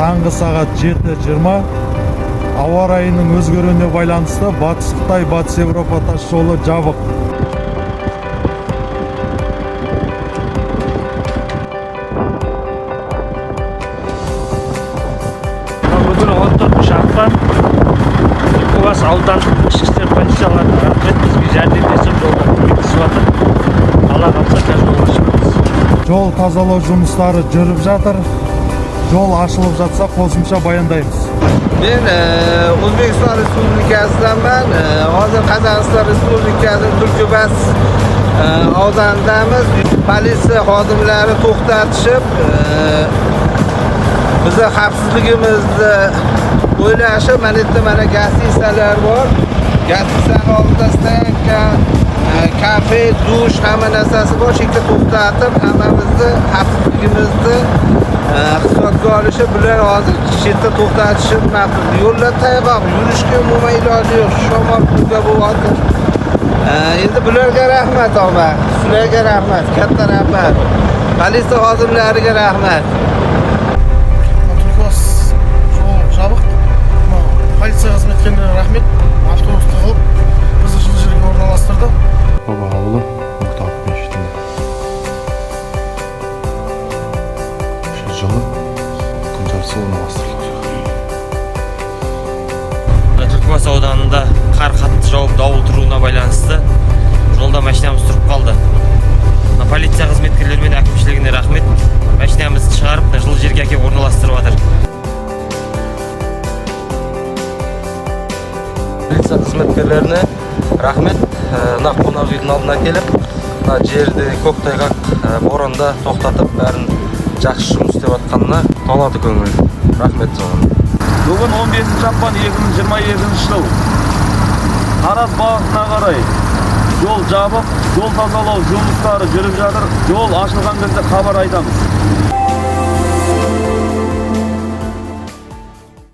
таңғы сағат 7:20 ауа райының өзгеруіне байланысты Батыс Қытай, Батыс Европа тас жолы жабық. Бүгін 14 шақпан Түлкібас аудандық ішкі істер полицияларына рахмет, бізге жәрдемдесіп жолда көмектесіп жатыр. Алла қаласа қазір жол ашып. Жол тазалау жұмыстары жүріп жатыр. Жol ашылып жатса қосымша баяндаймыз. Men O'zbekiston Respublikasidanman. Hozir Qozog'iston Respublikasining Tulkibas audandamiz. Politsiya xodimlari to'xtatishib, bizni xavfsizligimizni o'ylashib, mana yerda mana gastisalar bor. Gastisaning oldida stanka, kafe, dush, hamma narsasi bor. Shu yerga to'xtatib, hammamizni xavfsizligimizni hisobga olishib, bular hozir chetda to'xtatishib, yo'llar tayyor, yurishga umuman iloji yo'q. Shamol pulga bo'lyapti. Endi bularga rahmat og'a. Sizlarga rahmat, katta rahmat. Politsiya xodimlariga rahmat. Tulkibas жол жабық. Полиция қызметкерлеріне рахмет. Автобусты қылып, бізді жылы жерге орналастырды. Баба ауылы Мұхтар мешітінде. Жылы күн жарысы орналастырылды. Түлкібас ауданында қар қатты жауып дауыл тұруына байланысты жолда машинамыз тұрып қалды. Полиция қызметкерлері мен әкімшілігіне рахмет. Машинамызды шығарып, жылы жерге әкеп орналастырып жатыр. Полиция қызметкерлеріне рахмет. Мына қонақ үйдің алдына келіп, мына жерді көктайғақ боранда тоқтатып, бәрін жақсы жұмыс істеп жатқанына толады көңіл. Рахмет соған. Бүгін 15 ақпан 2022 жыл. Тараз бағытына қарай жол жабық, жол тазалау жұмыстары жүріп жатыр. Жол ашылған кезде хабар айтамыз.